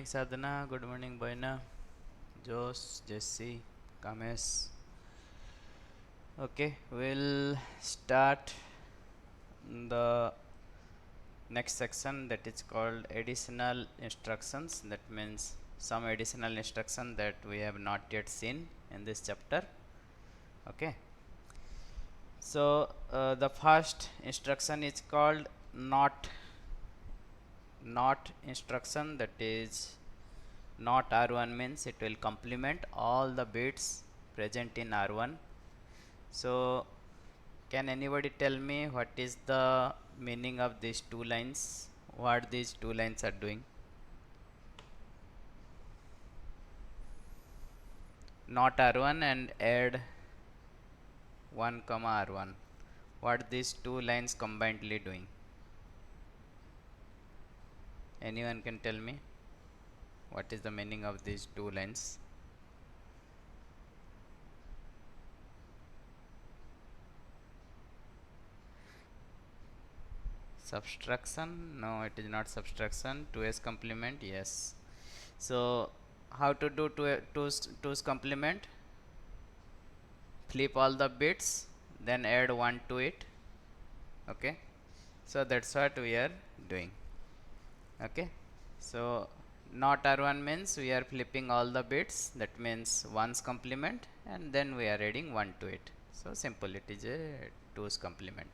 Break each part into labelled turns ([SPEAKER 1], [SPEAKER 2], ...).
[SPEAKER 1] morning, Sadhana. Good morning, Boina. Josh, Jesse, Kamesh. Okay, we'll start the next section that is called additional instructions. That means some additional instruction that we have not yet seen in this chapter. Okay, so the first instruction is called not instruction, that is not R1 means it will complement all the bits present in R1. So can anybody tell me what is the meaning of these two lines? What these two lines are doing? Not R1 and add 1 comma R1. What these two lines combinedly doing? Anyone can tell me what is the meaning of these two lines? Subtraction? No, it is not subtraction. 2's complement? Yes. So how to do 2's complement? Flip all the bits, then add 1 to it. Okay, so that's what we are doing. Okay, so not R1 means we are flipping all the bits, that means 1's complement, and then we are adding 1 to it. So simple, it is a 2's complement.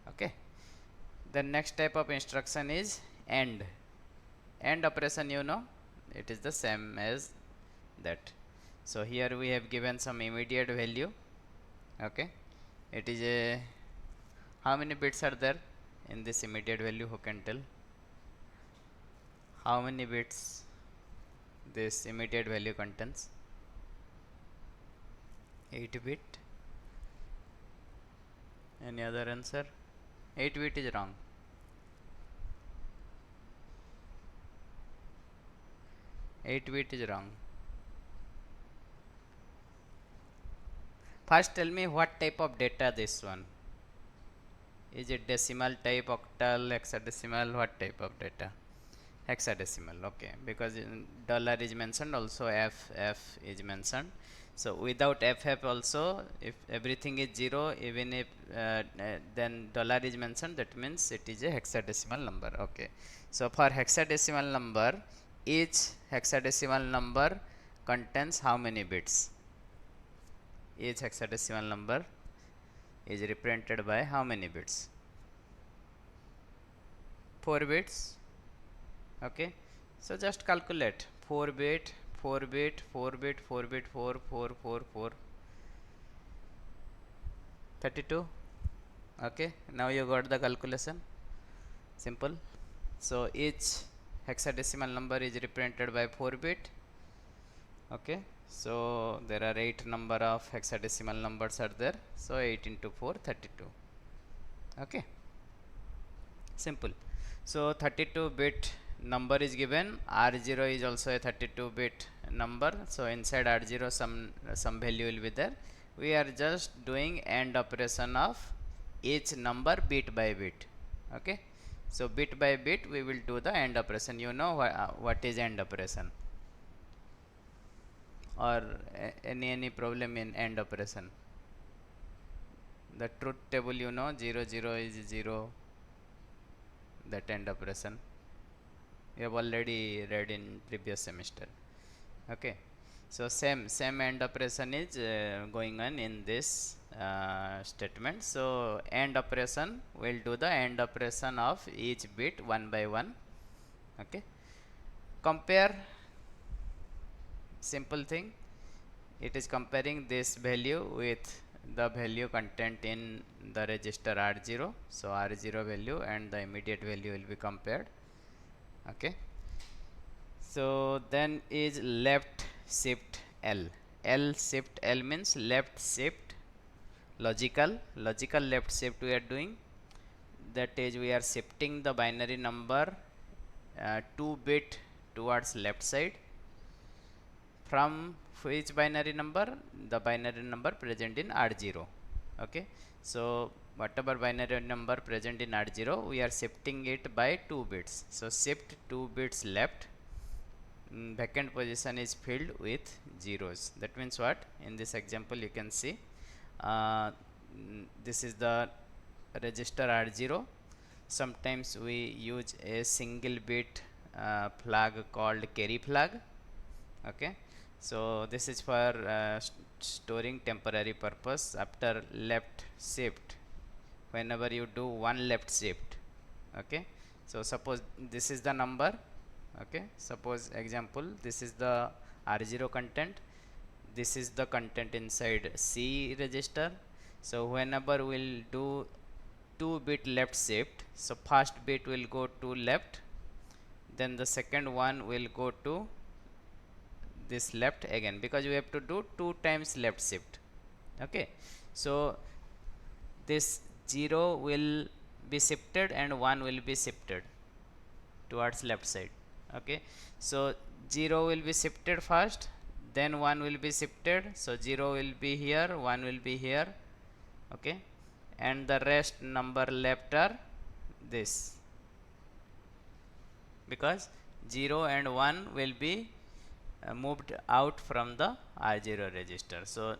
[SPEAKER 1] Okay, the next type of instruction is AND operation. It is the same as that. So here we have given some immediate value. Okay, it is a, how many bits are there in this immediate value? Who can tell? How many bits this immediate value contains? 8 bit. Any other answer? 8 bit is wrong. 8 bit is wrong. First tell me what type of data this one. Is it decimal type, octal, hexadecimal? What type of data? Hexadecimal. Okay, because dollar is mentioned, also f is mentioned. So without ff also, if everything is 0, even if then dollar is mentioned, that means it is a hexadecimal number. Okay, so for hexadecimal number, each hexadecimal number contains how many bits? Each hexadecimal number is represented by how many bits? 4 bits. Okay, so just calculate 4 bit 4 bit 4 bit 4 bit 4 4 4 4 32. Okay, now you got the calculation. Simple. So each hexadecimal number is represented by 4 bit. Okay, so there are 8 number of hexadecimal numbers are there, so 8 into 4 32. Okay, simple. So 32 bit number is given. R0 is also a 32 bit number, so inside R0 some value will be there. We are just doing AND operation of each number bit by bit. Okay, so bit by bit we will do the AND operation. You know what is AND operation, or any problem in AND operation? The truth table, 0 0 is 0, that AND operation we have already read in previous semester. Okay, so same AND operation is going on in this statement. So AND operation will do the AND operation of each bit one by one. Okay, compare, simple thing, it is comparing this value with the value content in the register R0. So R0 value and the immediate value will be compared. Okay, so then is left shift L. L shift L means left shift, logical left shift we are doing. That is, we are shifting the binary number 2 bit towards left side. From which binary number? The binary number present in R0. Okay, so whatever binary number present in R0, we are shifting it by 2 bits. So shift 2 bits left. vacant position is filled with zeros. That means what? In this example you can see this is the register R0. Sometimes we use a single bit flag called carry flag. Okay, so this is for storing temporary purpose after left shift. Whenever you do one left shift, okay, so suppose this is the number. Okay, suppose example, this is the R0 content, this is the content inside C register. So whenever we'll do 2-bit left shift, so first bit will go to left, then the second one will go to this left again, because we have to do 2 times left shift. Okay, so this 0 will be shifted and 1 will be shifted towards left side. Okay, so 0 will be shifted first, then 1 will be shifted, so 0 will be here, 1 will be here. Okay, and the rest number left are this, because 0 and 1 will be moved out from the R0 register. So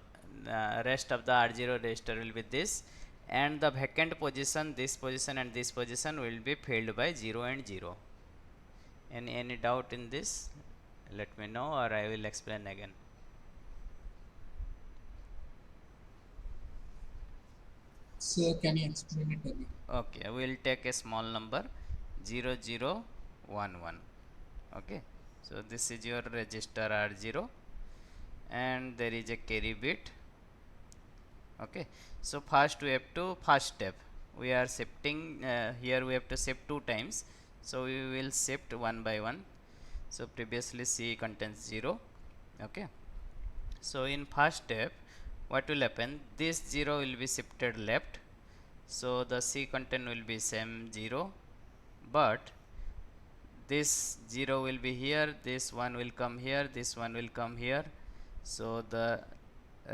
[SPEAKER 1] rest of the R0 register will be this, and the vacant position, this position and this position will be filled by 0 and 0. Any doubt in this? Let me know, or I will explain again.
[SPEAKER 2] Sir, can you explain it again?
[SPEAKER 1] Okay, we will take a small number 0011. Okay, so this is your register R0 and there is a carry bit. Okay, so first we have to, first step we are shifting, here we have to shift 2 times, so we will shift one by one. So previously C contains 0. Okay, so in first step what will happen, this 0 will be shifted left, so the C content will be same 0, but this 0 will be here, this one will come here, this one will come here, so the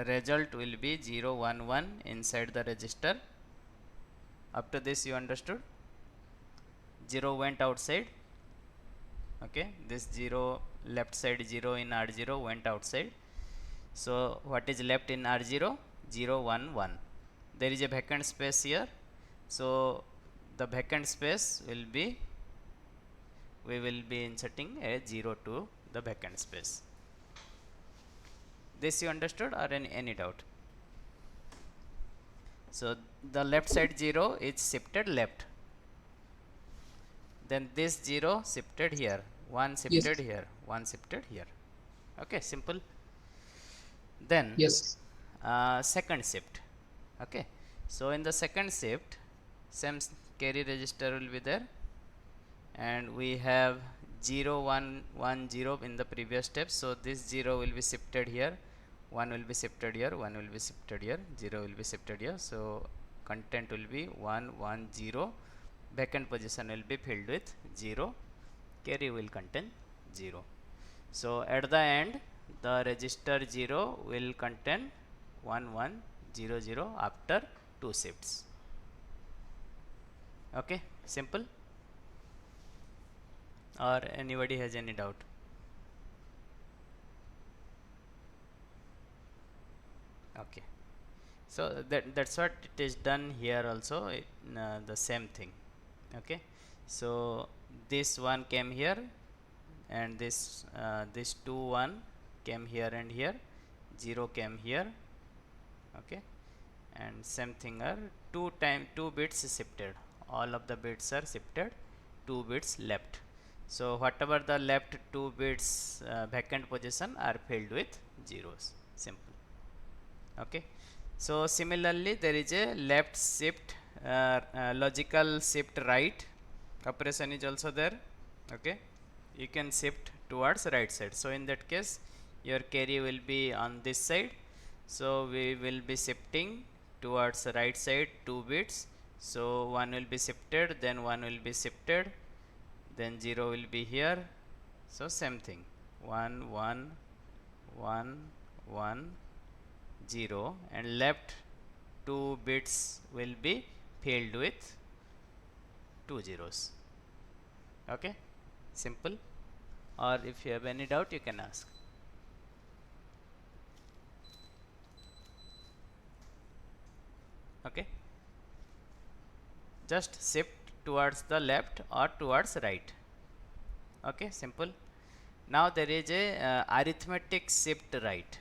[SPEAKER 1] result will be 0 1 1 inside the register. Up to this you understood? 0 went outside. Okay, this 0 left side 0 in R0 went outside. So what is left in R0? 0 1 1. There is a vacant space here, so the vacant space will be, we will be inserting a 0 to the vacant space. This you understood, or any doubt? So the left side 0 is shifted left, then this 0 shifted here, 1 shifted
[SPEAKER 2] Yes.
[SPEAKER 1] here, 1 shifted here. Okay, simple. Then
[SPEAKER 2] Yes.
[SPEAKER 1] second shift. Okay, so in the second shift same carry register will be there, and we have 0 1 1 0 in the previous step, so this 0 will be shifted here, 1 will be shifted here, 1 will be shifted here, 0 will be shifted here, so content will be 1 1 0, vacant position will be filled with 0, carry will contain 0. So at the end the register 0 will contain 1 1 0 0 after 2 shifts. Okay, simple, or anybody has any doubt? Okay, so that's what it is done here also, the same thing. Okay, so this one came here, and this 2 1 came here and here, 0 came here. Okay, and same thing are 2 bits shifted, all of the bits are shifted, 2 bits left. So whatever the left 2 bits vacant position are filled with zeros. Simple. Okay, so similarly there is a left shift, logical shift right operation is also there. Okay, you can shift towards right side, so in that case your carry will be on this side, so we will be shifting towards the right side 2 bits, so 1 will be shifted, then 1 will be shifted, then 0 will be here, so same thing, 1 1 1 1 0, and left 2 bits will be filled with 2 zeros. Okay, simple. or if you have any doubt you can ask. Okay, just shift towards the left or towards right. Okay, simple. Now there is a arithmetic shift right.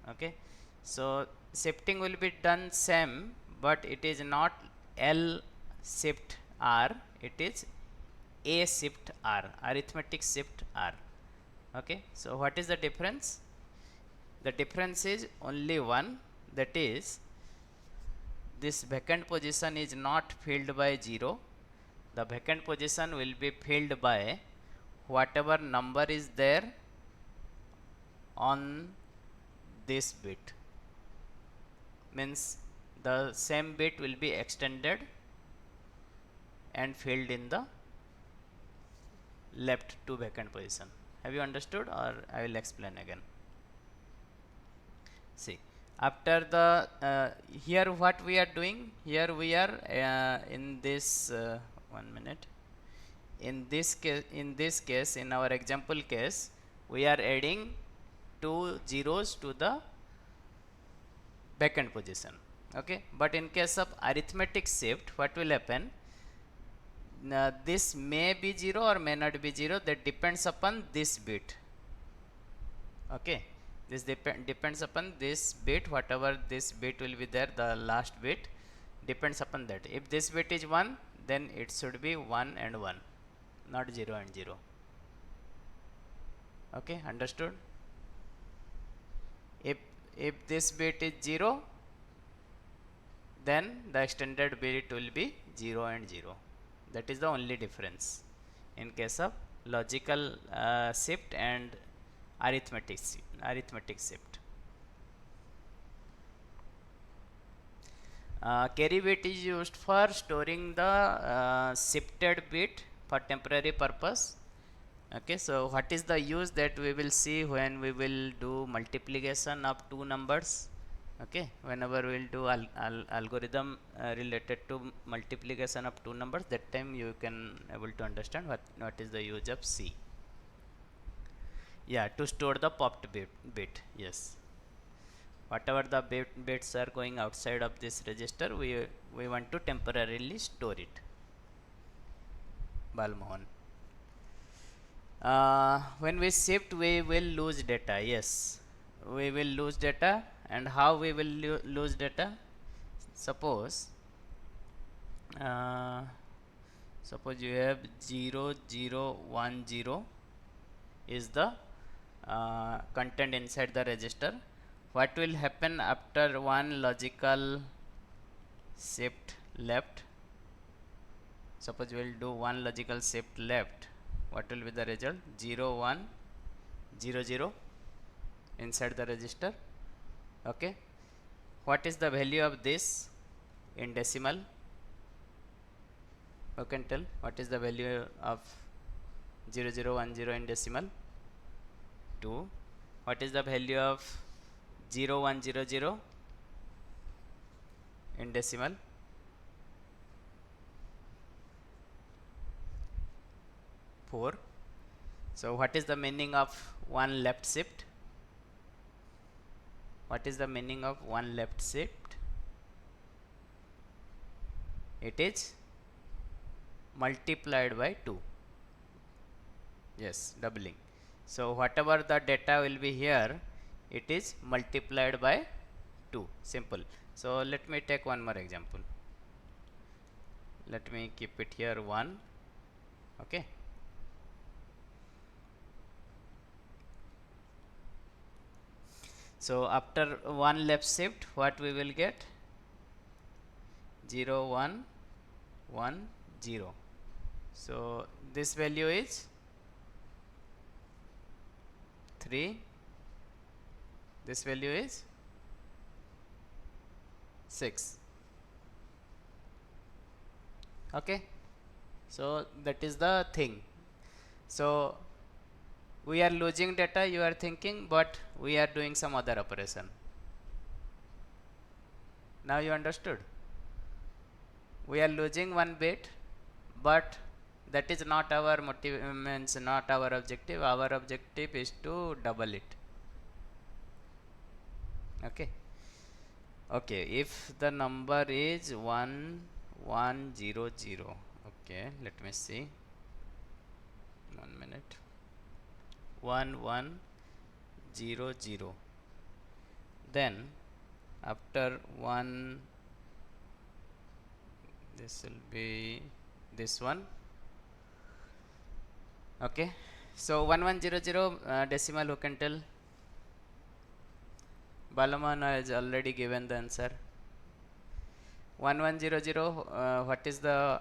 [SPEAKER 1] Okay, so shifting will be done same, but it is not L shift R, it is A shift R, arithmetic shift R. Okay, so what is the difference? The difference is only one, that is this vacant position is not filled by 0. The vacant position will be filled by whatever number is there on this bit. Means the same bit will be extended and filled in the left to vacant position. Have you understood, or I will explain again? See, after the here what we are doing, here we are in this 1 minute, in this case, in our example case, we are adding two zeros to the vacant position. Okay, but in case of arithmetic shift, what will happen? This may be 0 or may not be 0, that depends upon this bit. Okay, this depends upon this bit, whatever this bit will be there, the last bit depends upon that. If this bit is 1, then it should be 1 and 1, not 0 and 0. Okay, understood? If this bit is 0, then the extended bit will be 0 and 0. That is the only difference in case of logical shift and arithmetic shift. Carry bit is used for storing the shifted bit for temporary purpose. Okay, so what is the use that we will see when we will do multiplication of two numbers? Okay, whenever we will do algorithm related to multiplication of two numbers, that time you can able to understand what is the use of C. Yeah, to store the popped bit. Yes, whatever the bits are going outside of this register, we want to temporarily store it. Balmohan. When we shift, we will lose data. Yes, we will lose data. And how we will lose data? Suppose suppose you have 0 0 1 0 is the content inside the register. What will happen after one logical shift left? Suppose we will do one logical shift left. What will be the result? 0 1 0 0 inside the register. Okay, what is the value of this in decimal? Who can tell what is the value of 0 0 1 0 in decimal? 2. What is the value of 0 1 0 0 in decimal? 4. So what is the meaning of one left shift? What is the meaning of one left shift? It is multiplied by 2. Yes, doubling. So whatever the data will be here, it is multiplied by 2. Simple. So let me take one more example. Let me keep it here 1. Okay. So after one left shift, what we will get? 0 1 1 0. So this value is 3. This value is 6. Okay, so that is the thing. So we are losing data, you are thinking, but we are doing some other operation. Now you understood? We are losing one bit, but that is not our motive, means not our objective. Our objective is to double it. Okay. Okay, if the number is 1100, okay, let me see, 1 minute, 1100, then after 1, this will be this one. Okay, so 1100 decimal, who can tell? Balaman has already given the answer. 1100, what is the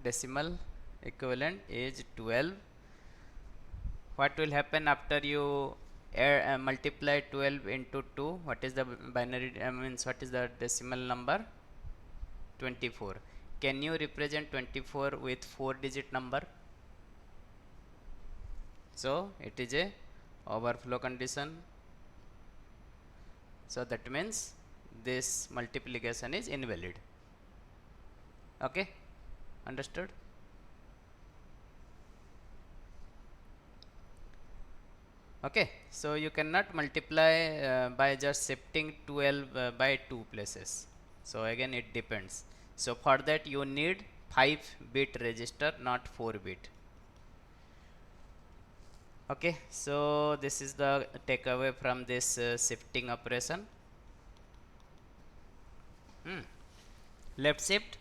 [SPEAKER 1] decimal equivalent? Is 12. What will happen after you multiply 12 into 2? What is the binary, means what is the decimal number? 24. Can you represent 24 with 4 digit number? So it is a overflow condition. So that means this multiplication is invalid. Okay, understood? Okay, so you cannot multiply by just shifting 12 by 2 places. So again it depends. So for that you need 5 bit register, not 4 bit. Okay, so this is the takeaway from this shifting operation. Left shift,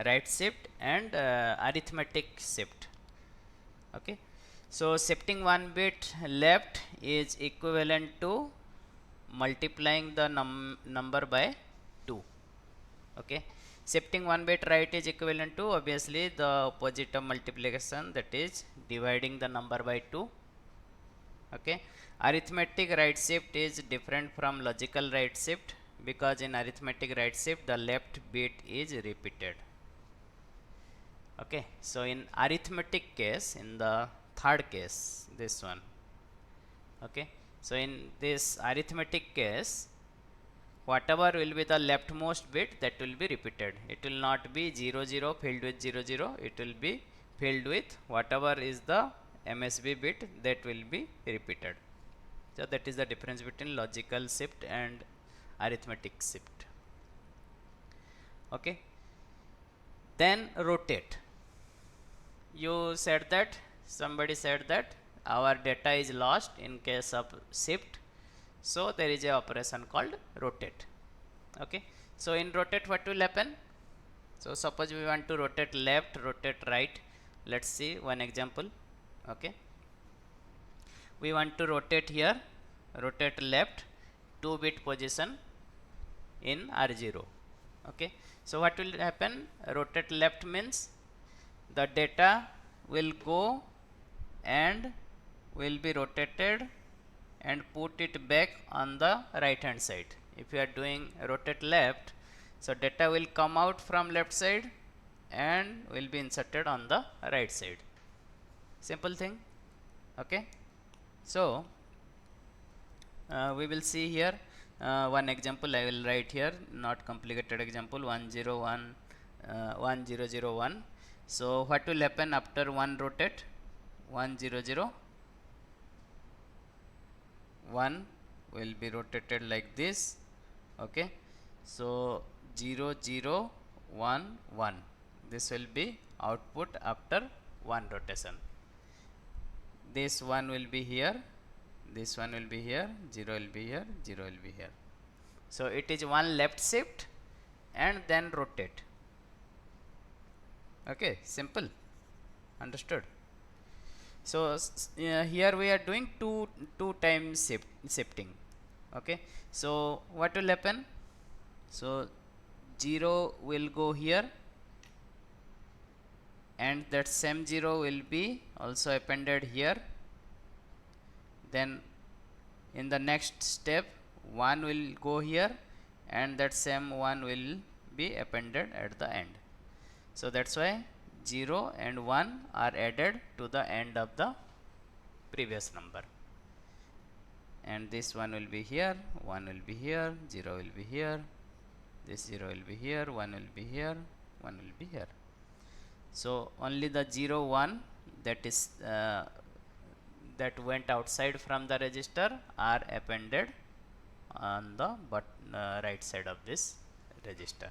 [SPEAKER 1] right shift, and arithmetic shift. Okay, so shifting 1 bit left is equivalent to multiplying the number by 2. Okay, shifting 1 bit right is equivalent to obviously the opposite of multiplication, that is dividing the number by 2. Okay, arithmetic right shift is different from logical right shift, because in arithmetic right shift the left bit is repeated. Okay, so in arithmetic case, in the third case, this one, okay, so in this arithmetic case, whatever will be the leftmost bit, that will be repeated. It will not be 00 filled with 00, it will be filled with whatever is the MSB bit, that will be repeated. So that is the difference between logical shift and arithmetic shift. Okay, then rotate. You said that, somebody said that our data is lost in case of shift, so there is a operation called rotate. Okay, so in rotate what will happen? So suppose we want to rotate left, rotate right. Let's see one example. Okay, we want to rotate here, rotate left 2 bit position in R0. Okay, so what will happen? Rotate left means the data will go and will be rotated and put it back on the right hand side. If you are doing rotate left, so data will come out from left side and will be inserted on the right side. Simple thing. Okay, so we will see here one example I will write here, not complicated example, 1001. So what will happen after one rotate? 100, 1 will be rotated like this. Okay, so 0011, this will be output after one rotation. This one will be here, this one will be here, 0 will be here, 0 will be here. So it is one left shift and then rotate. Okay, simple, understood? So here we are doing two times shifting. Okay, so what will happen? So 0 will go here and that same 0 will be also appended here. Then in the next step 1 will go here and that same 1 will be appended at the end. So that's why 0 and 1 are added to the end of the previous number. And this 1 will be here, 1 will be here, 0 will be here, this 0 will be here, 1 will be here, 1 will be here. So only the 0 1 that is that went outside from the register are appended on the right side of this register.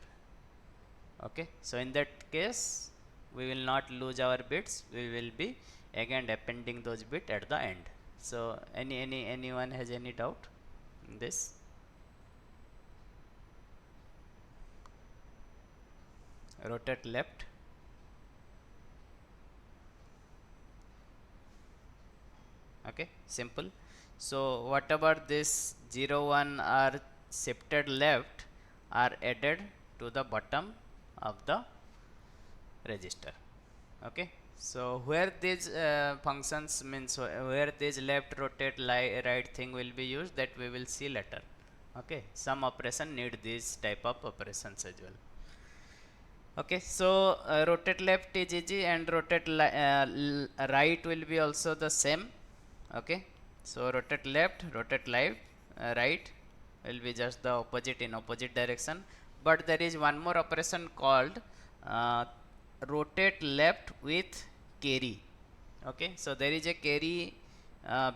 [SPEAKER 1] Okay, so in that case we will not lose our bits, we will be again appending those bits at the end. So anyone has any doubt in this? Rotate left. Okay, simple. So whatever this 0 1 are shifted left are added to the bottom of the register. Okay, so where these functions means where these left, rotate, right thing will be used, that we will see later. Okay, some operation need these type of operations as well. Okay, so rotate left is easy, and rotate right will be also the same. Okay, so rotate left, rotate right will be just the opposite in opposite direction. But there is one more operation called uh, rotate left with carry. Okay, so there is a carry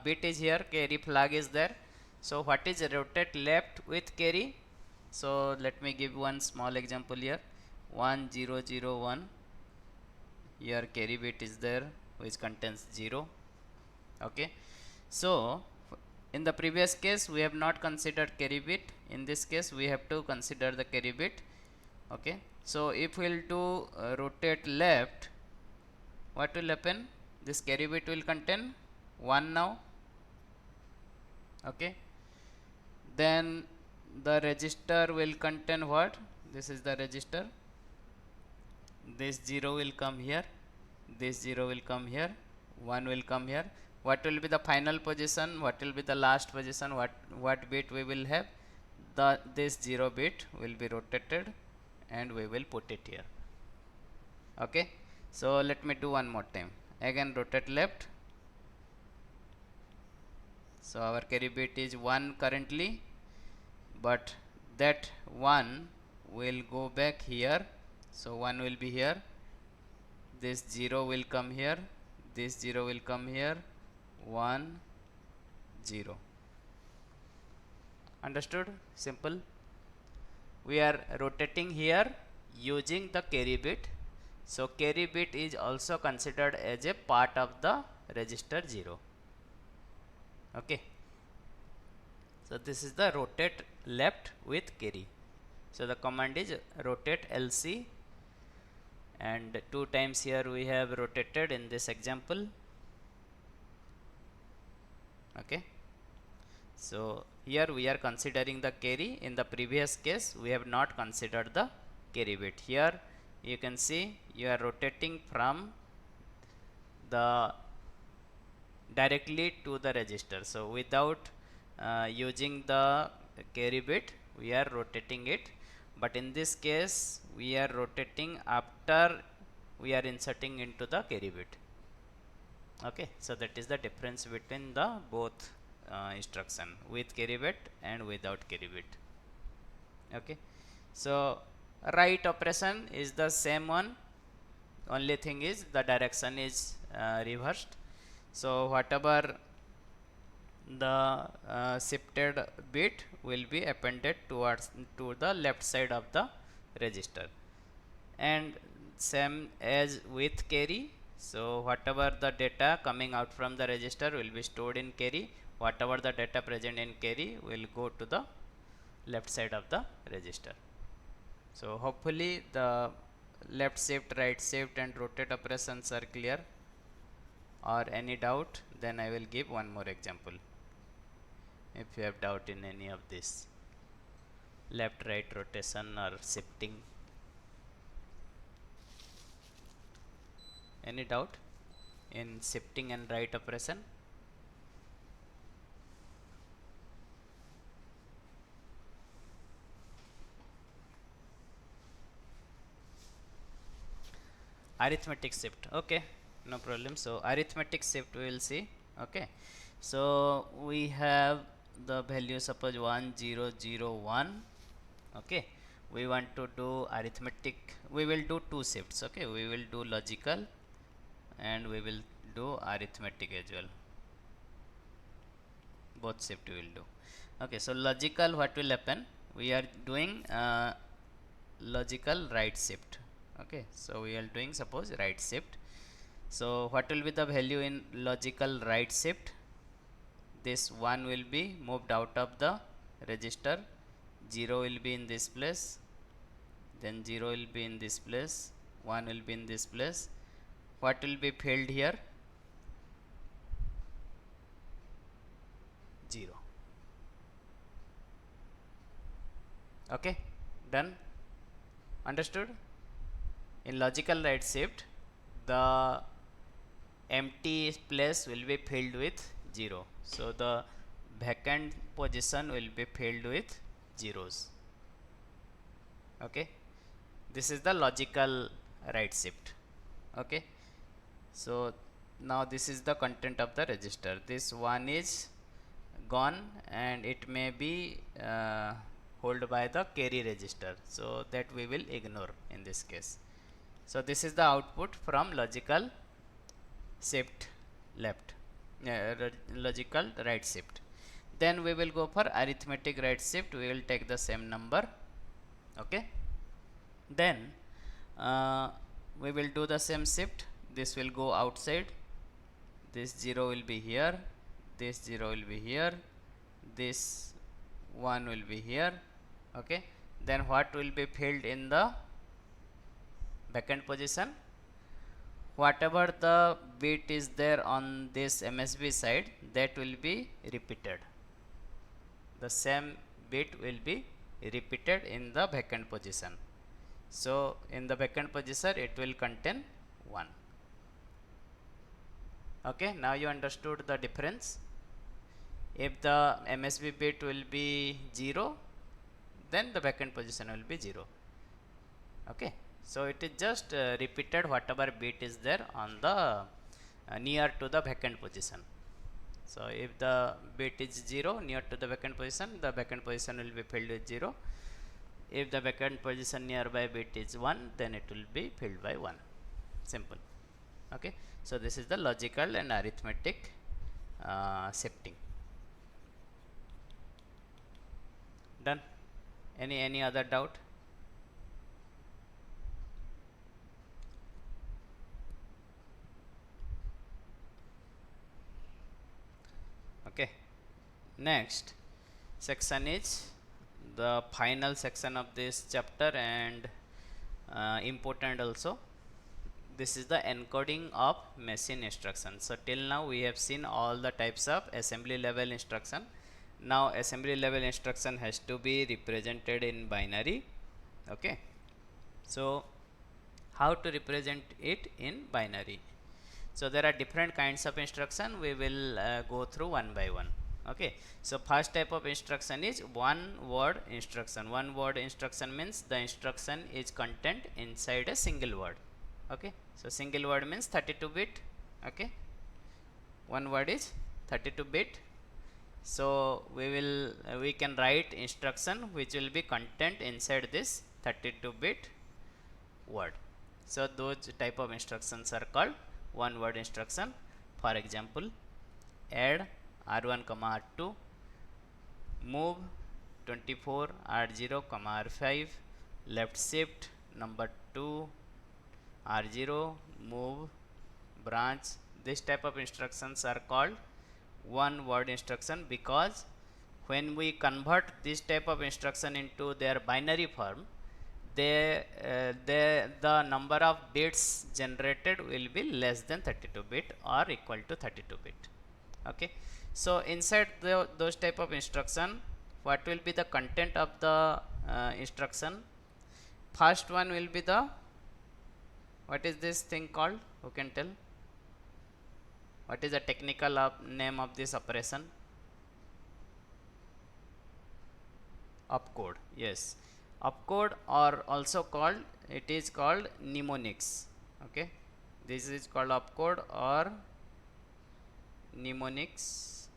[SPEAKER 1] bit is here, carry flag is there. So what is rotate left with carry? So let me give one small example here. 1001, here carry bit is there which contains 0. Okay, so in the previous case we have not considered carry bit, in this case we have to consider the carry bit. Okay, so if we will do rotate left, what will happen? This carry bit will contain 1 now. Okay, then the register will contain what? This is the register, this 0 will come here, this 0 will come here, 1 will come here. What will be the final position, what will be the last position, what bit we will have? This 0 bit will be rotated and we will put it here. Okay, so let me do one more time. Again rotate left. So our carry bit is 1 currently, but that 1 will go back here. So 1 will be here, this 0 will come here, this 0 will come here, 1 0. Understood? Simple. We are rotating here using the carry bit. So carry bit is also considered as a part of the register 0. Okay, so this is the rotate left with carry. So the command is rotate LC, and 2 times here we have rotated in this example. Okay, so here we are considering the carry. In the previous case we have not considered the carry bit. Here you can see you are rotating from the directly to the register. So without using the carry bit we are rotating it, but in this case we are rotating after we are inserting into the carry bit. Okay, so that is the difference between the both instruction, with carry bit and without carry bit. Okay, so right operation is the same one, only thing is the direction is reversed. So whatever the shifted bit will be appended to the left side of the register, and same as with carry. So whatever the data coming out from the register will be stored in carry, whatever the data present in carry will go to the left side of the register. So hopefully the left shift, right shift and rotate operations are clear. Or any doubt, then I will give one more example. If you have doubt in any of this left right rotation or shifting, any doubt in shifting and right operation? Arithmetic shift, okay, no problem. So arithmetic shift we will see. Okay, so we have the value, suppose 1001. Okay, we want to do arithmetic, we will do two shifts. Okay, we will do logical and we will do arithmetic as well, both shift we will do. Okay, so logical, what will happen, we are doing logical right shift. Okay, so we are doing suppose right shift. So what will be the value in logical right shift? This 1 will be moved out of the register, 0 will be in this place, then 0 will be in this place, 1 will be in this place. What will be filled here? 0. Okay, done, understood? In logical right shift, the empty place will be filled with 0, so the vacant position will be filled with zeros. Okay, this is the logical right shift. Okay, so now this is the content of the register. This one is gone and it may be hold by the carry register, so that we will ignore in this case. So this is the output from logical shift left, logical right shift. Then we will go for arithmetic right shift, we will take the same number. Okay, then we will do the same shift. This will go outside, this 0 will be here, this 0 will be here, this 1 will be here. Okay, then what will be filled in the vacant position? Whatever the bit is there on this MSB side, that will be repeated. The same bit will be repeated in the vacant position. So in the vacant position it will contain 1. Okay, now you understood the difference. If the MSB bit will be 0, then the vacant position will be 0. Okay, so it is just repeated whatever bit is there on the near to the vacant position. So if the bit is 0 near to the vacant position, the vacant position will be filled with 0. If the vacant position nearby bit is 1, then it will be filled by 1. Simple. Okay, so this is the logical and arithmetic shifting. Done. Any other doubt? Okay, next section is the final section of this chapter and important also. This is the encoding of machine instructions. So till now we have seen all the types of assembly level instruction. Now assembly level instruction has to be represented in binary. Okay, so how to represent it in binary? So there are different kinds of instruction, we will go through one by one. Okay, so first type of instruction is one word instruction. One word instruction means the instruction is content inside a single word. Okay, so single word means 32 bit. Okay, one word is 32 bit. So we can write instruction which will be content inside this 32 bit word. So those type of instructions are called one word instruction. For example, add r1 comma r2, move 24 r0 comma r5, left shift number 2 r0, move branch. This type of instructions are called one word instruction, because when we convert this type of instruction into their binary form, the number of bits generated will be less than 32 bit or equal to 32 bit. Okay, so inside those type of instruction, what will be the content of the instruction? First one will be the, what is this thing called? Who can tell? What is the technical name of this operation? Opcode. Yes, opcode, or also called, it is called mnemonics. Okay, this is called opcode or mnemonics.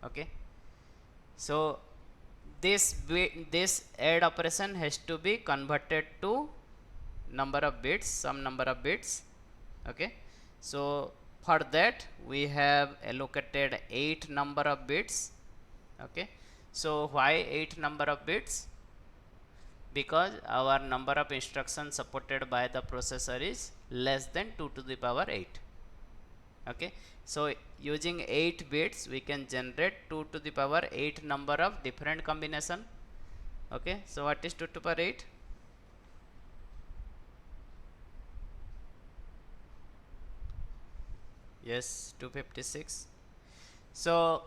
[SPEAKER 1] Okay, so this add operation has to be converted to number of bits, some number of bits. Okay, so for that we have allocated 8 number of bits. Okay, so why 8 number of bits? Because our number of instructions supported by the processor is less than 2 to the power 8. Okay, so using 8 bits we can generate 2 to the power 8 number of different combination. Okay, so what is 2 to the power 8? Yes, 256. So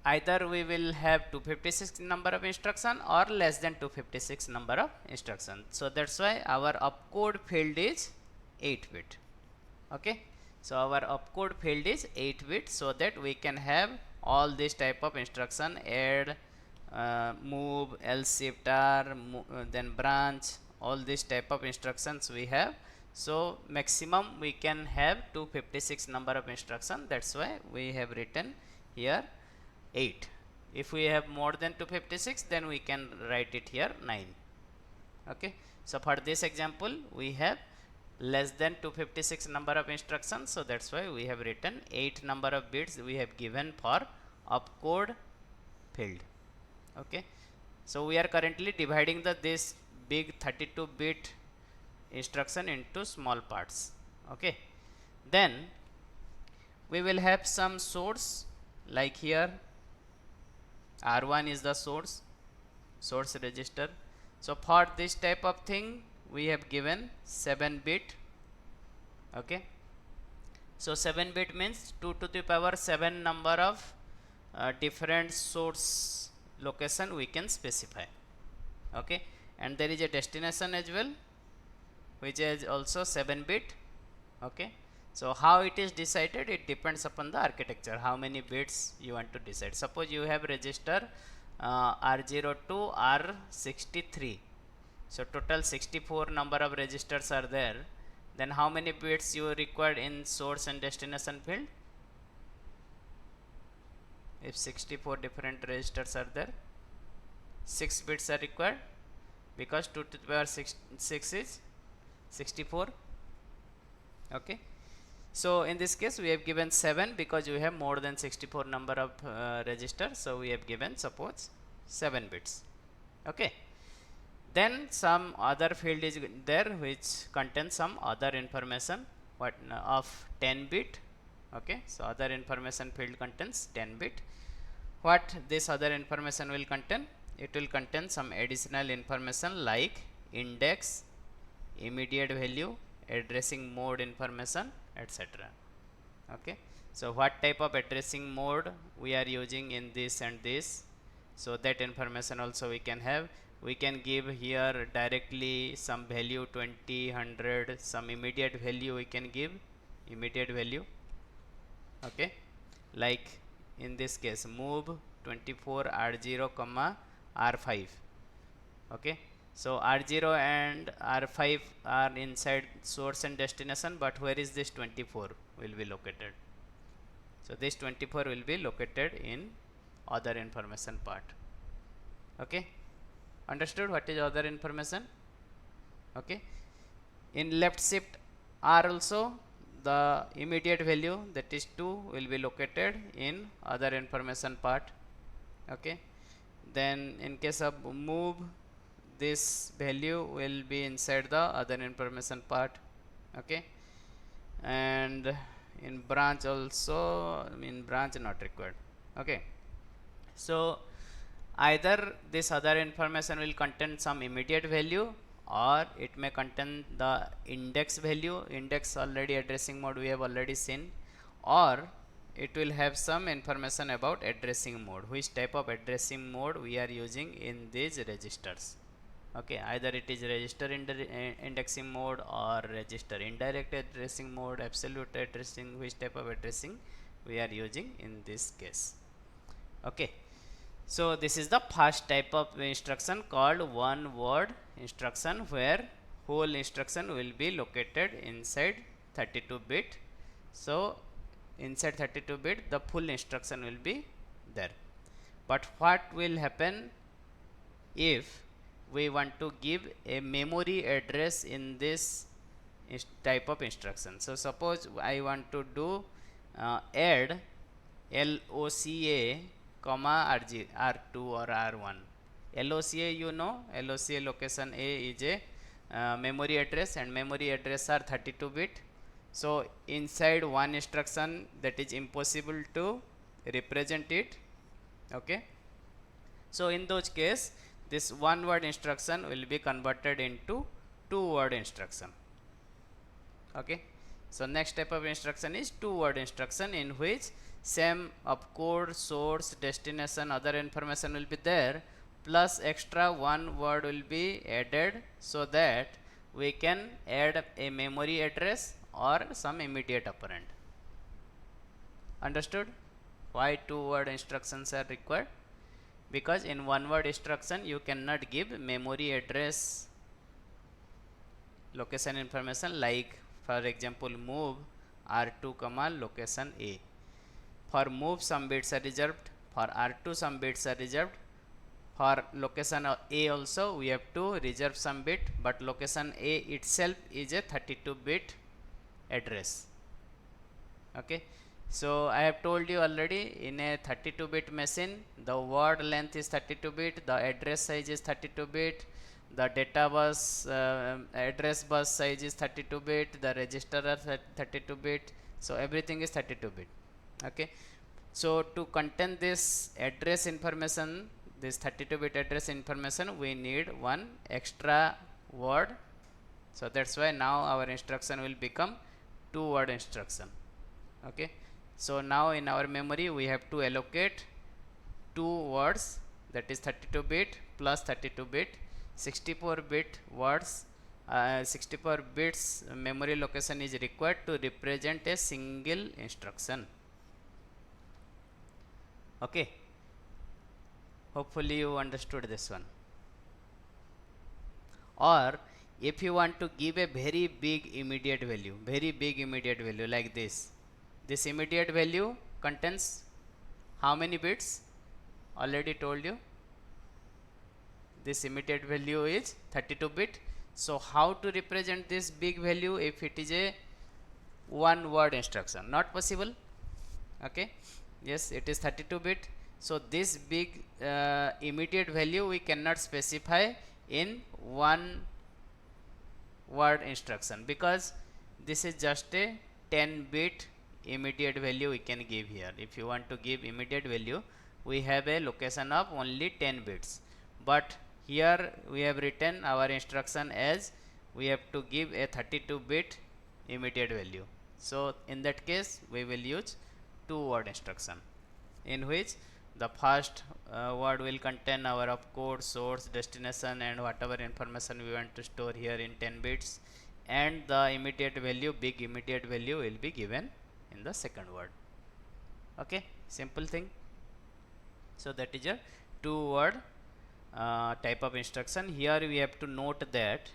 [SPEAKER 1] either we will have 256 number of instruction or less than 256 number of instruction. So that's why our opcode field is 8 bit. Okay, so our opcode field is 8 bit, so that we can have all this type of instruction: add, move, else shift r, then branch, all this type of instructions we have. So maximum we can have 256 number of instruction. That's why we have written here 8. If we have more than 256, then we can write it here 9. Okay, so for this example we have less than 256 number of instructions, so that's why we have written 8 number of bits we have given for opcode field. Okay, so we are currently dividing this big 32 bit instruction into small parts. Okay, then we will have some source, like here R1 is the source register. So for this type of thing we have given 7 bit. Okay, so 7 bit means 2 to the power 7 number of different source location we can specify. Okay, and there is a destination as well, which is also 7 bit. Okay, so how it is decided, it depends upon the architecture, how many bits you want to decide. Suppose you have register R0 to R63, so total 64 number of registers are there. Then how many bits you require in source and destination field? If 64 different registers are there, 6 bits are required, because 2 to the power 6 is 64. Okay, so in this case we have given 7 because we have more than 64 number of registers, so we have given suppose 7 bits. Okay, then some other field is there which contains some other information, what of 10 bit. Okay, so other information field contains 10 bit. What this other information will contain? It will contain some additional information like index, immediate value, addressing mode information, etc. Okay, so what type of addressing mode we are using in this and this, so that information also we can have. We can give here directly some value 20, 100, some immediate value we can give immediate value. Okay, like in this case move 24 R0 comma R5. Okay, so R0 and R5 are inside source and destination, but where is this 24 will be located? So this 24 will be located in other information part. Okay, understood what is other information? Okay, in left shift R also the immediate value, that is 2, will be located in other information part. Okay, then in case of move, this value will be inside the other information part. Okay, and in branch also, in branch not required. Okay, so either this other information will contain some immediate value, or it may contain the index value. Index already addressing mode we have already seen, or it will have some information about addressing mode, which type of addressing mode we are using in these registers. Okay, either it is register indexing mode or register indirect addressing mode, absolute addressing, which type of addressing we are using in this case. Okay, so this is the first type of instruction called one word instruction, where whole instruction will be located inside 32 bit. So inside 32 bit the full instruction will be there. But what will happen if we want to give a memory address in this type of instruction? So suppose I want to do add LOCA comma R2 or R1. LOCA, you know, LOCA location A is a memory address, and memory address are 32-bit. So inside one instruction, that is impossible to represent it. Okay. So in those case, this one word instruction will be converted into two word instruction. Okay. So next type of instruction is two word instruction, in which same opcode, source, destination, other information will be there, plus extra one word will be added, so that we can add a memory address or some immediate operand. Understood why two word instructions are required? Because in one word instruction you cannot give memory address location information, like for example move R2 comma location A. For move some bits are reserved, for R2 some bits are reserved, for location A also we have to reserve some bit, but location A itself is a 32-bit address. Okay. So I have told you already, in a 32-bit machine the word length is 32-bit, the address size is 32-bit, the data bus address bus size is 32-bit, the register are 32-bit, so everything is 32-bit. Okay. So to contain this address information, this 32-bit address information, we need one extra word. So that's why now our instruction will become two word instruction. Okay. So now in our memory we have to allocate two words, that is 32-bit plus 32-bit, 64-bit words. 64 bits memory location is required to represent a single instruction. Okay. Hopefully you understood this one. Or if you want to give a very big immediate value like this immediate value contains how many bits? Already told you, this immediate value is 32-bit. So how to represent this big value if it is a one word instruction? Not possible. Okay. Yes, it is 32-bit. So this big immediate value we cannot specify in one word instruction, because this is just a 10-bit immediate value we can give here. If you want to give immediate value, we have a location of only 10 bits, but here we have written our instruction as we have to give a 32-bit immediate value. So in that case we will use two word instruction, in which the first word will contain our opcode, source, destination, and whatever information we want to store here in 10 bits, and the immediate value, big immediate value, will be given in the second word. Okay, simple thing. So that is a two word type of instruction. Here we have to note that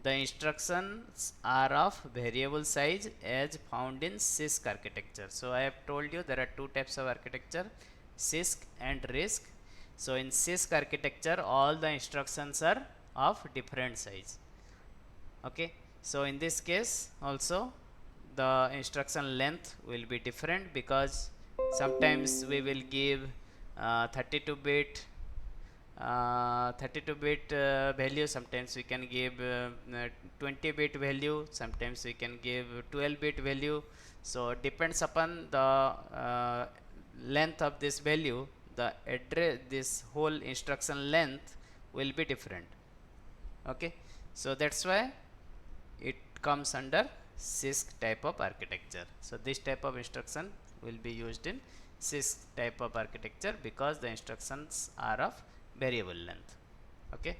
[SPEAKER 1] the instructions are of variable size as found in CISC architecture. So I have told you there are two types of architecture, CISC and RISC. So in CISC architecture all the instructions are of different size. Okay. So in this case also the instruction length will be different, because sometimes we will give 32-bit value, sometimes we can give 20-bit value, sometimes we can give 12-bit value. So depends upon the length of this value, the address, this whole instruction length will be different. Okay. So that's why it comes under CISC type of architecture. So this type of instruction will be used in CISC type of architecture, because the instructions are of variable length. Okay.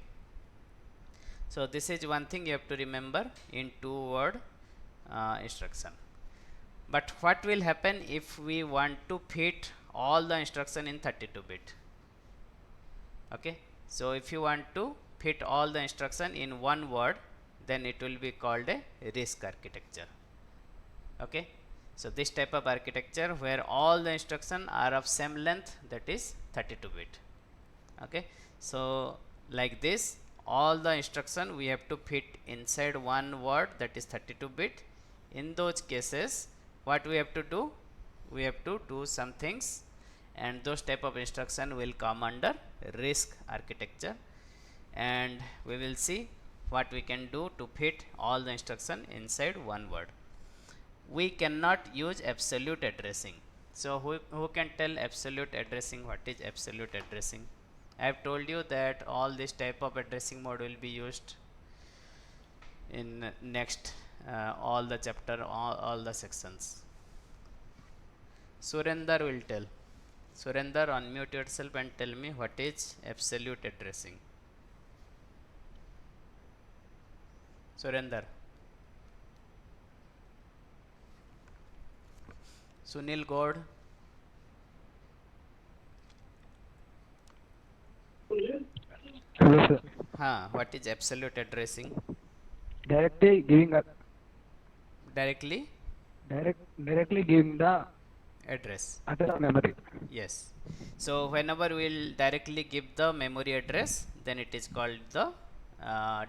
[SPEAKER 1] So this is one thing you have to remember in two word instruction. But what will happen if we want to fit all the instruction in 32-bit? Okay. So if you want to fit all the instruction in one word, then it will be called a RISC architecture. Okay. So this type of architecture where all the instruction are of same length, that is 32 bit. Okay, so like this all the instruction we have to fit inside one word, that is 32 bit. In those cases what we have to do, we have to do some things, and those type of instruction will come under RISC architecture, and we will see what we can do to fit all the instruction inside one word. We cannot use absolute addressing. So who can tell absolute addressing, what is absolute addressing? I have told you that all this type of addressing mode will be used in next all the chapter, all the sections. Surender will tell. Surender, unmute yourself and tell me what is absolute addressing. Surender. Sunil God.
[SPEAKER 3] Hello, sir.
[SPEAKER 1] What is absolute addressing?
[SPEAKER 3] Directly giving a
[SPEAKER 1] Directly
[SPEAKER 3] directly giving the
[SPEAKER 1] address.
[SPEAKER 3] address of memory.
[SPEAKER 1] Yes. So whenever we will directly give the memory address, then it is called the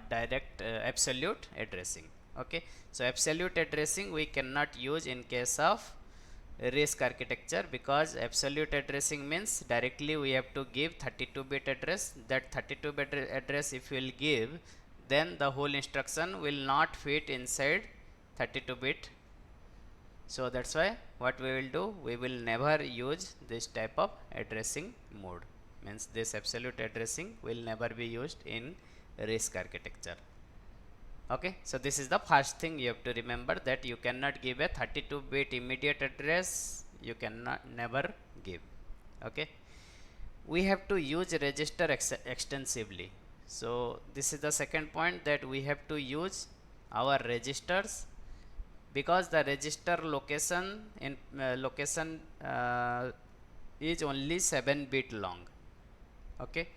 [SPEAKER 1] direct absolute addressing. Okay. So absolute addressing we cannot use in case of RISC architecture, because absolute addressing means directly we have to give 32 bit address. That 32 bit address if we will give, then the whole instruction will not fit inside 32 bit. So that's why what we will do, we will never use this type of addressing mode, means this absolute addressing will never be used in RISC architecture. Okay, so this is the first thing you have to remember, that you cannot give a 32 bit immediate address, you cannot never give. Okay, we have to use register extensively. So this is the second point, that we have to use our registers, because the register location in is only 7 bit long. Okay,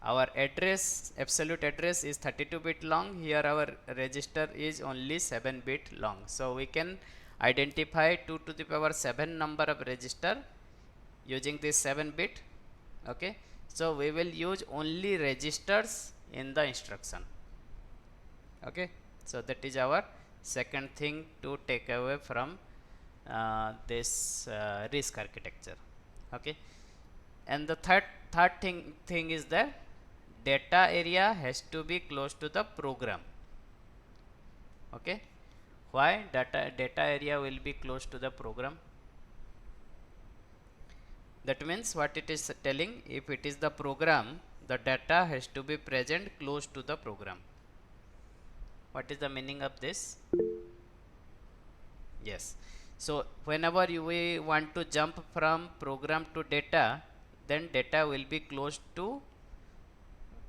[SPEAKER 1] our address, absolute address is 32 bit long, here our register is only 7 bit long. So we can identify 2 to the power 7 number of register using this 7 bit. Okay, so we will use only registers in the instruction. Okay, so that is our second thing to take away from this RISC architecture. Okay, and the third thing is that data area has to be close to the program. Okay, why data area will be close to the program? That means what it is telling, if it is the program, the data has to be present close to the program. What is the meaning of this? Yes, so whenever we want to jump from program to data, then data will be close to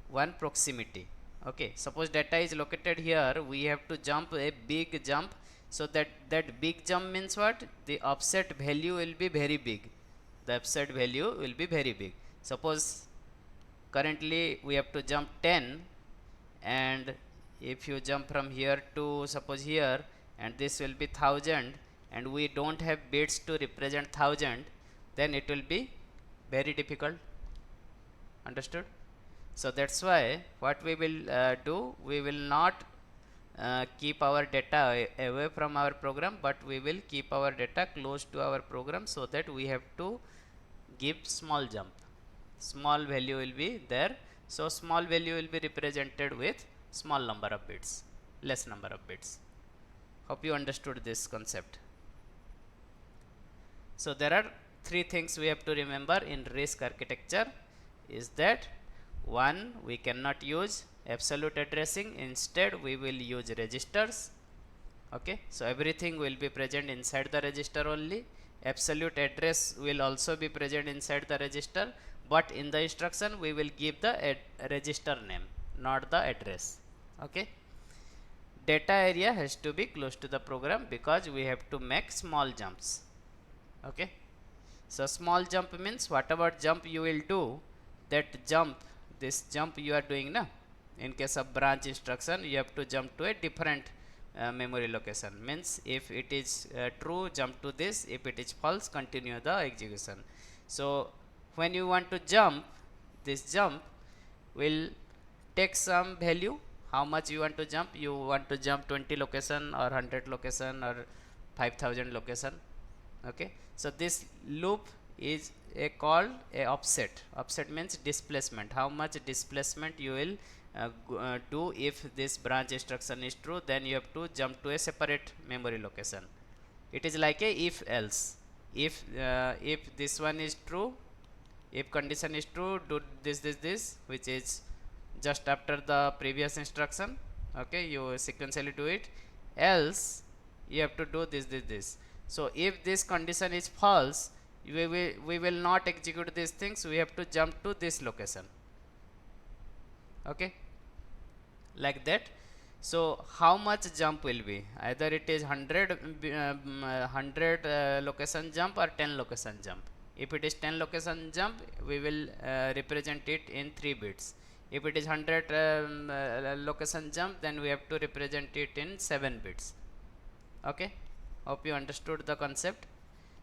[SPEAKER 1] one proximity. Okay, suppose data is located here, we have to jump a big jump. So that big jump means what? The offset value will be very big. The offset value will be very big. Suppose currently we have to jump 10, and if you jump from here to suppose here, and this will be 1000, and we don't have bits to represent 1000, then it will be very difficult. Understood? So that's why what we will do, we will not keep our data away from our program, but we will keep our data close to our program, so that we have to give small jump. Small value will be there, so small value will be represented with small number of bits, less number of bits. Hope you understood this concept. So there are three things we have to remember in RISC architecture, is that one, we cannot use absolute addressing, instead we will use registers. Okay, so everything will be present inside the register only. Absolute address will also be present inside the register, but in the instruction we will give the register name, not the address. Okay, data area has to be close to the program, because we have to make small jumps. Okay, so small jump means whatever jump you will do, that jump, this jump you are doing na, in case of branch instruction you have to jump to a different memory location, means if it is true, jump to this, if it is false, continue the execution. So when you want to jump, this jump will take some value. How much you want to jump? You want to jump 20 location or 100 location or 5000 location. Okay, so this loop is a called a offset. Offset means displacement. How much displacement you will do if this branch instruction is true, then you have to jump to a separate memory location. It is like a if else. If this one is true, if condition is true, do this which is just after the previous instruction. Okay, you sequentially do it, else you have to do this. So if this condition is false, we will not execute these things, we have to jump to this location. Okay, like that. So how much jump will be? Either it is 100 location jump or 10 location jump. If it is 10 location jump, we will represent it in 3 bits. If it is 100 location jump, then we have to represent it in 7 bits. Okay, hope you understood the concept.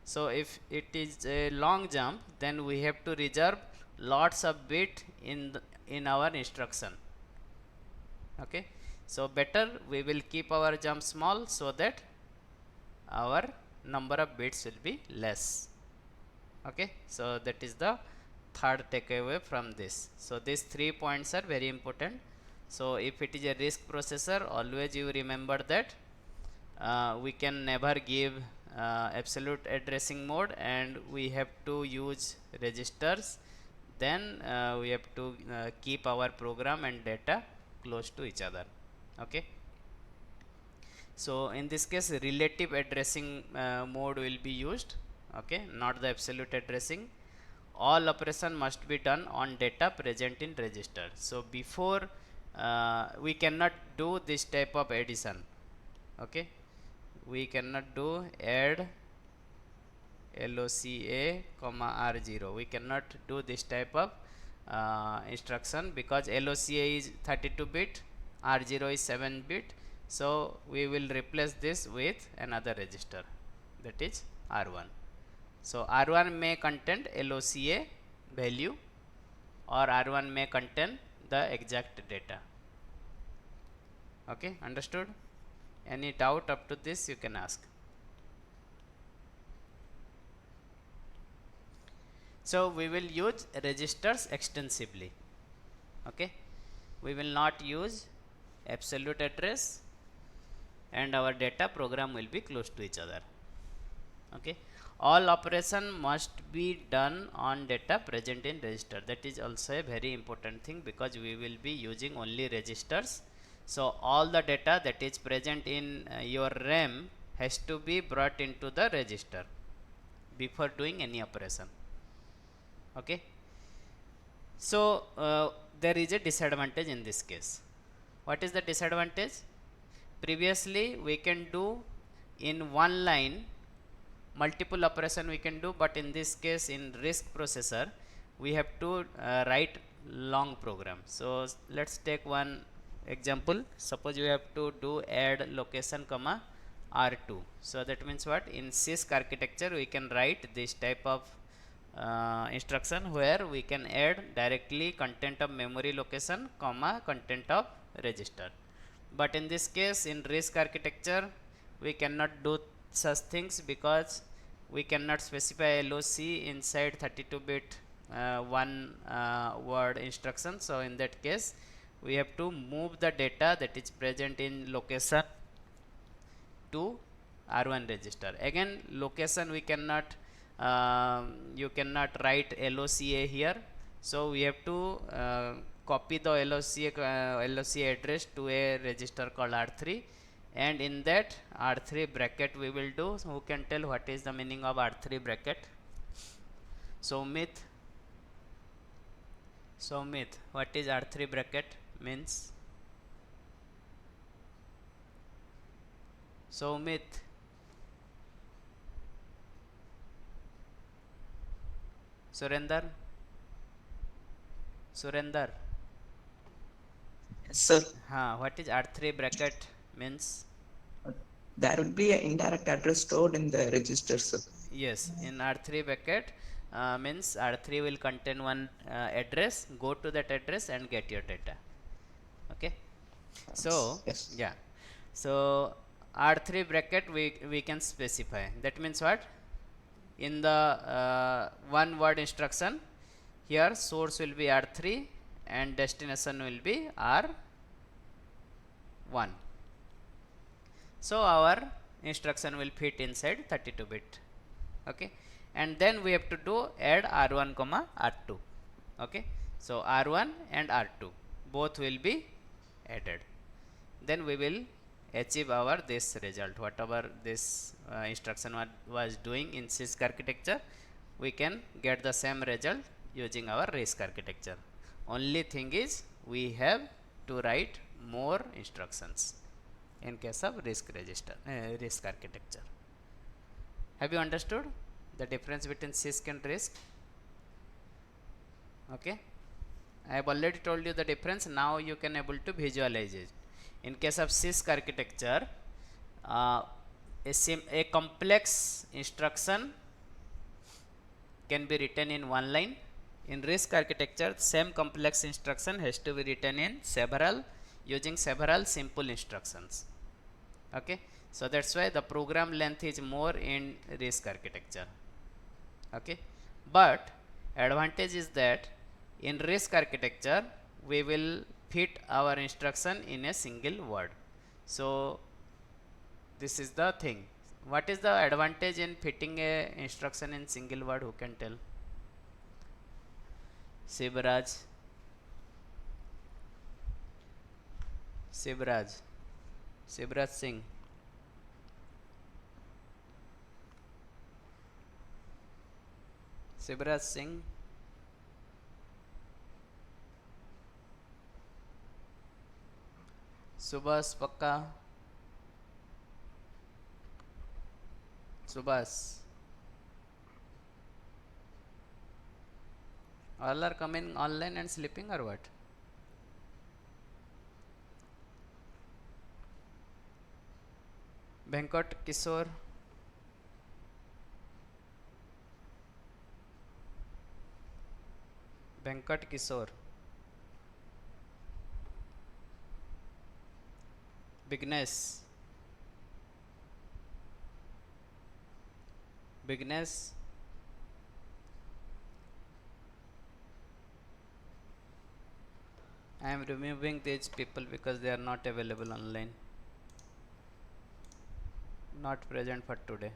[SPEAKER 1] So if it is a long jump, then we have to reserve lots of bit in our instruction. Okay, so better we will keep our jump small so that our number of bits will be less. Okay, so that is the third takeaway from this. So these 3 points are very important. So if it is a RISC processor, always you remember that we can never give absolute addressing mode, and we have to use registers. Then we have to keep our program and data close to each other. Okay, so in this case relative addressing mode will be used. Okay, not the absolute addressing. All operation must be done on data present in register. So before we cannot do this type of addition. Okay, we cannot do add LOCA comma R0. We cannot do this type of instruction because LOCA is 32 bit, R0 is 7 bit. So we will replace this with another register, that is R1. So R1 may contain LOCA value or R1 may contain the exact data. Okay, understood? Any doubt up to this you can ask. So we will use registers extensively. Okay, we will not use absolute address, and our data program will be close to each other. Okay, all operation must be done on data present in register. That is also a very important thing because we will be using only registers. So all the data that is present in your RAM has to be brought into the register before doing any operation. Okay, so there is a disadvantage in this case. What is the disadvantage? Previously we can do in one line multiple operation we can do, but in this case in RISC processor we have to write long program. So let's take one example. Suppose you have to do add location comma R2. So that means what? In CISC architecture we can write this type of instruction where we can add directly content of memory location comma content of register. But in this case in RISC architecture we cannot do such things because we cannot specify LOC inside 32 bit one word instruction. So in that case we have to move the data that is present in location to R1 register. Again location we cannot you cannot write LOCA here, so we have to copy the LOCA address to a register called R3, and in that R3 bracket we will do. So who can tell what is the meaning of R3 bracket? Soumit, what is R3 bracket means? Soumit, Surender,
[SPEAKER 4] Yes, sir.
[SPEAKER 1] what is R3 bracket means?
[SPEAKER 4] There will be an indirect address stored in the register, sir.
[SPEAKER 1] Yes, in R3 bucket means R3 will contain one address. Go to that address and get your data. Okay. So
[SPEAKER 2] Yes.
[SPEAKER 1] yeah. So R3 bracket we can specify. That means what? In the one word instruction, here source will be R3 and destination will be R1. So our instruction will fit inside 32 bit. Okay, and then we have to do add R1 comma R2. Okay, so R1 and R2 both will be added. Then we will achieve our this result. Whatever this instruction was doing in CISC architecture, we can get the same result using our RISC architecture. Only thing is we have to write more instructions in case of RISC architecture. Have you understood the difference between CISC and RISC? Okay, I have already told you the difference. Now you can able to visualize it. In case of CISC architecture, a complex instruction can be written in one line. In RISC architecture, same complex instruction has to be written in using several simple instructions. Okay, so that's why the program length is more in RISC architecture. Okay, but advantage is that in RISC architecture we will fit our instruction in a single word. So this is the thing. What is the advantage in fitting a instruction in single word? Who can tell? Sivraj. Sivraj. Sivraj Singh. Sivraj Singh. Subhas Pakka. Subhas. All are coming online and sleeping or what? Venkat Kishore. Venkat Kishore. Bignes. Bignes. I am removing these people because they are not available online. Not present for today.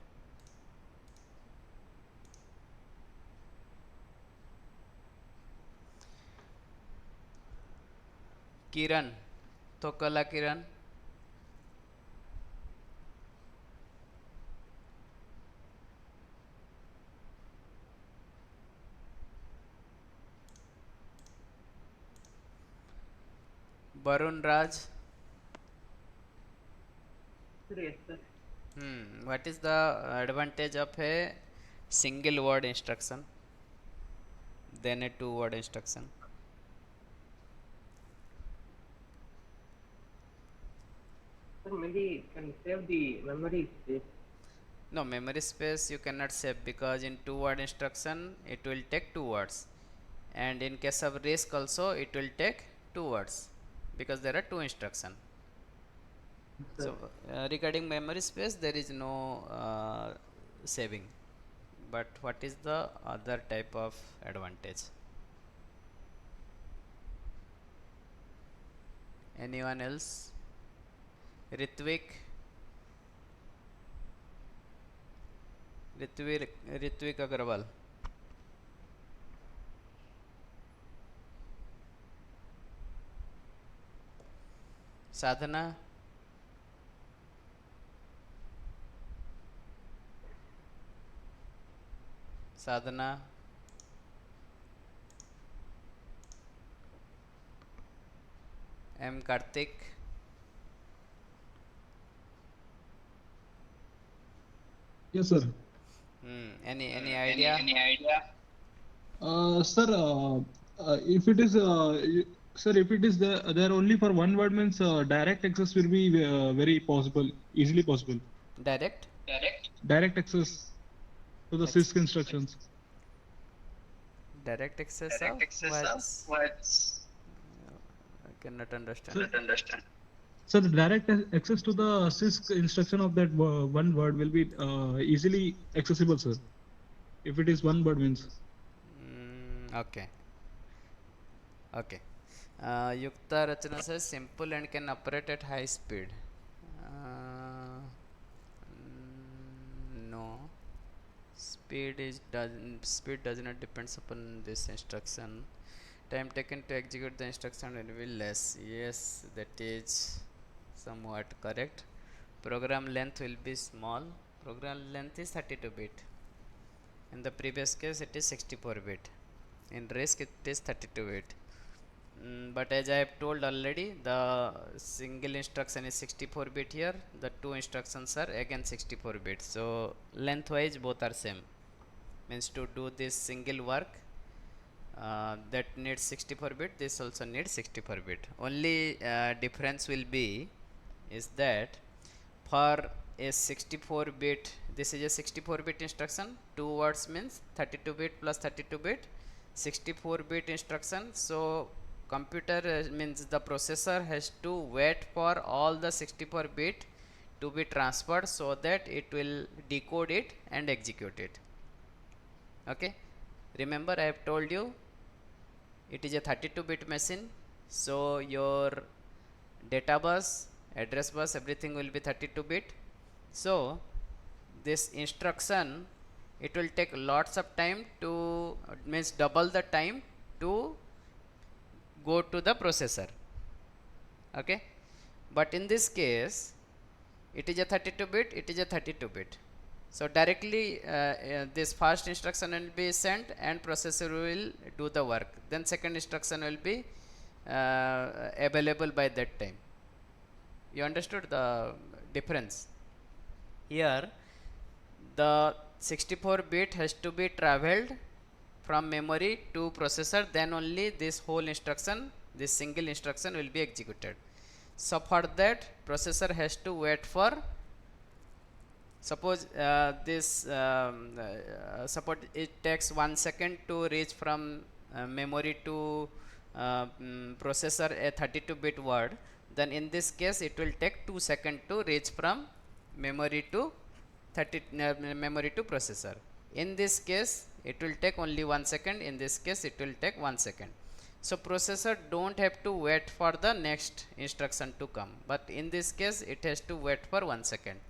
[SPEAKER 1] Kiran. Tokala Kiran. Barun Raj.
[SPEAKER 4] Yes, sir.
[SPEAKER 1] What is the advantage of a single word instruction than a two word instruction?
[SPEAKER 4] Sir, maybe you can save the memory space.
[SPEAKER 1] No, memory space you cannot save because in two word instruction it will take 2 words, and in case of RISC also it will take 2 words because there are 2 instructions. So regarding memory space there is no saving, but what is the other type of advantage? Anyone else? Ritvik. Ritvik Agarwal. Sadhana. Sadhana. M. Karthik.
[SPEAKER 5] Yes, sir.
[SPEAKER 1] Any idea?
[SPEAKER 5] Sir, if it is, sir, if it is there only for one word means direct access will be very possible, easily possible.
[SPEAKER 1] Direct?
[SPEAKER 5] Direct access. to the sys instructions.
[SPEAKER 1] Direct access of what's I cannot understand.
[SPEAKER 5] So the direct access to the sys instruction of that one word will be easily accessible, sir. If it is one word means.
[SPEAKER 1] Okay. Okay. Yukta Rachana says simple and can operate at high speed. No. Speed does not depends upon this instruction. Time taken to execute the instruction will be less. Yes, that is somewhat correct. Program length will be small. Program length is 32-bit. In the previous case, it is 64-bit. In RISC, it is 32-bit. But as I have told already, the single instruction is 64-bit here. The two instructions are again 64-bit. So lengthwise both are same. Means to do this single work that needs 64-bit, this also needs 64-bit. Only difference will be is that for a 64-bit, this is a 64-bit instruction, 2 words means 32-bit plus 32-bit, 64-bit instruction. So computer means the processor has to wait for all the 64-bit to be transferred so that it will decode it and execute it. Okay, remember I have told you it is a 32-bit machine, so your data bus, address bus, everything will be 32-bit. So this instruction, it will take lots of time to means double the time to go to the processor. Okay, but in this case it is a 32-bit, it is a 32-bit. So directly this first instruction will be sent and processor will do the work. Then second instruction will be available by that time. You understood the difference? Here the 64-bit has to be traveled from memory to processor, then only this whole instruction, this single instruction will be executed. So for that processor has to wait for, suppose suppose it takes 1 second to reach from memory to processor a 32-bit word, then in this case it will take 2 seconds to reach from memory to memory to processor. In this case it will take only 1 second, in this case it will take 1 second. So processor don't have to wait for the next instruction to come, but in this case it has to wait for 1 second.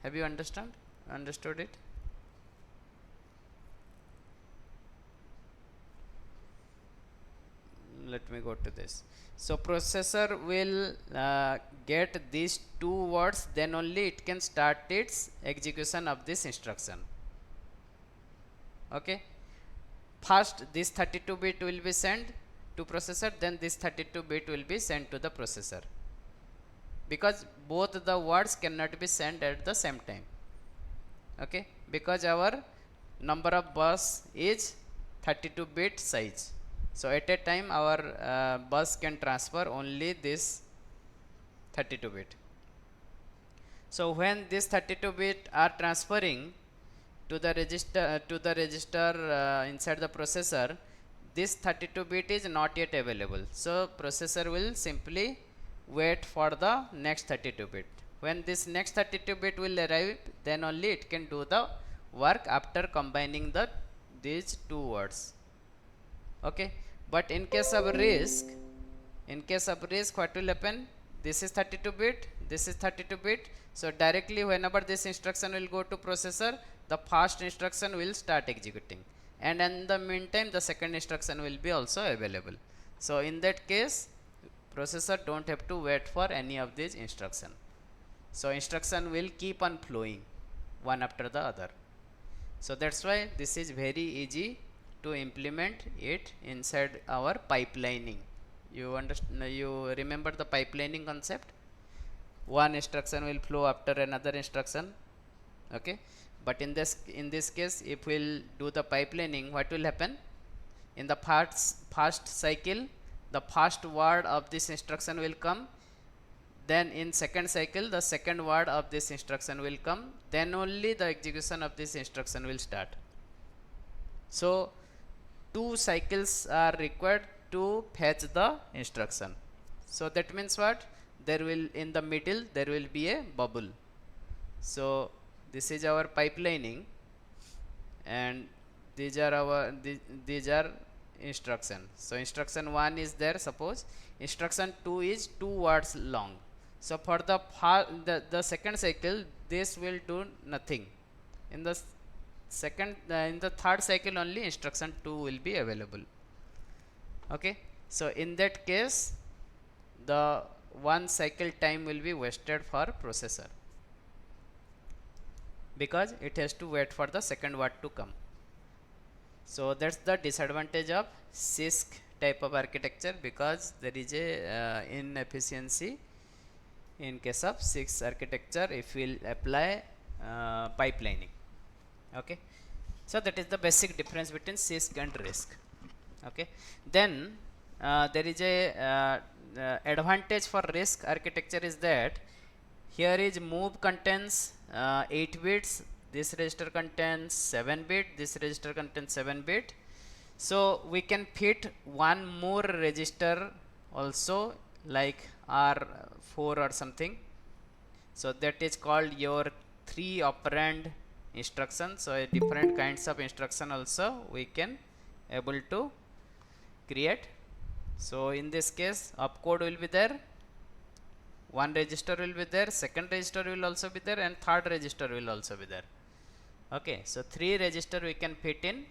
[SPEAKER 1] Have you understood it? Let me go to this. So processor will get these 2 words, then only it can start its execution of this instruction. Okay, first this 32-bit will be sent to processor, then this 32-bit will be sent to the processor, because both the words cannot be sent at the same time. Okay, because our number of bus is 32-bit size, so at a time our bus can transfer only this 32-bit. So when this 32-bit are transferring to the register inside the processor, this 32-bit is not yet available, so processor will simply wait for the next 32-bit. When this next 32-bit will arrive, then only it can do the work after combining these 2 words. Okay, but in case of RISC, what will happen? This is 32-bit, this is 32-bit, so directly whenever this instruction will go to processor, the first instruction will start executing, and in the meantime the second instruction will be also available. So in that case processor don't have to wait for any of these instruction, so instruction will keep on flowing one after the other. So that's why this is very easy to implement it inside our pipelining. You understand? You remember the pipelining concept? One instruction will flow after another instruction. Okay, but in this case, if we'll do the pipelining, what will happen? In the first cycle, the first word of this instruction will come, then in second cycle the second word of this instruction will come, then only the execution of this instruction will start. So 2 cycles are required to fetch the instruction. So that means what? There will, in the middle there will be a bubble. So this is our pipelining, and these are our these are instruction. So instruction 1 is there, suppose instruction 2 is 2 words long. So for the second cycle this will do nothing. In the in the third cycle only instruction 2 will be available. Okay, so in that case the one cycle time will be wasted for processor, because it has to wait for the second word to come. So that's the disadvantage of CISC type of architecture, because there is a inefficiency in case of CISC architecture if we will apply pipelining. Okay, so that is the basic difference between CISC and RISC. Okay, then there is a advantage for RISC architecture is that here is move contains 8 bits, this register contains 7 bit, this register contains 7 bit. So we can fit one more register also, like R4 or something. So that is called your 3 operand instruction. So different kinds of instruction also we can able to create. So in this case opcode will be there, one register will be there, second register will also be there, and third register will also be there. Okay, so 3 register we can fit in,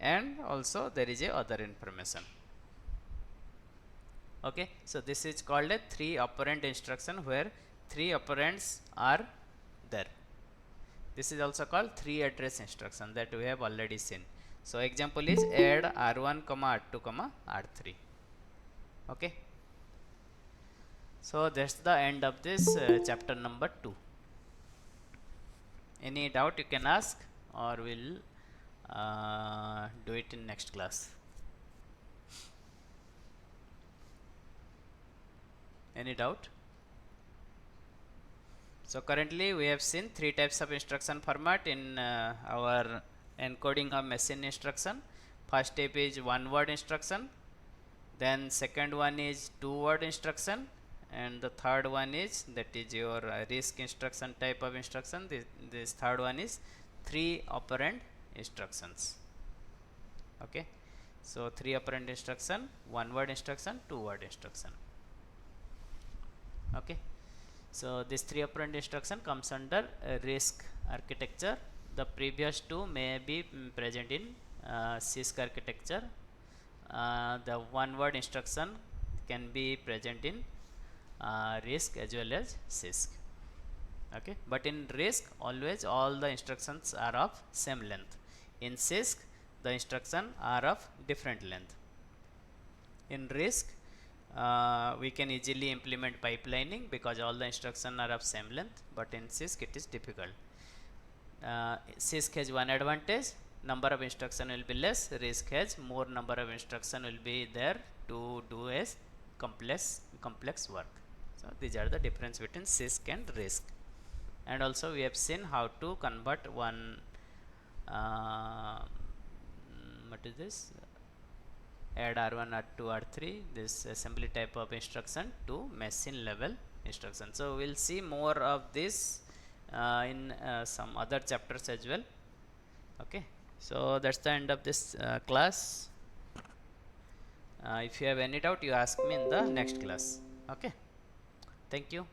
[SPEAKER 1] and also there is a other information. Okay, so this is called a 3 operand instruction, where 3 operands are there. This is also called 3 address instruction, that we have already seen. So example is add R1, R2, R3. Okay, so that's the end of this chapter number 2. Any doubt you can ask, or we'll do it in next class. Any doubt? So currently we have seen 3 types of instruction format in our encoding of machine instruction. First type is 1 word instruction, then second one is 2 word instruction, and the third one is, that is your RISC instruction type of instruction. This third one is 3 operand instructions. Okay, so 3 operand instruction, 1 word instruction, 2 word instruction. Okay, so this 3 operand instruction comes under RISC architecture. The previous 2 may be present in CISC architecture. The 1 word instruction can be present in RISC as well as CISC. Okay, but in RISC always all the instructions are of same length. In CISC the instructions are of different length. In RISC we can easily implement pipelining because all the instructions are of same length, but in CISC it is difficult. CISC has one advantage, number of instruction will be less. RISC has more number of instruction will be there to do a complex work. So these are the difference between CISC and RISC. And also we have seen how to convert one what is this, add R1, R2, R3, this assembly type of instruction to machine level instruction. So we'll see more of this in some other chapters as well. Okay, so that's the end of this class. If you have any doubt, you ask me in the next class. Okay, thank you.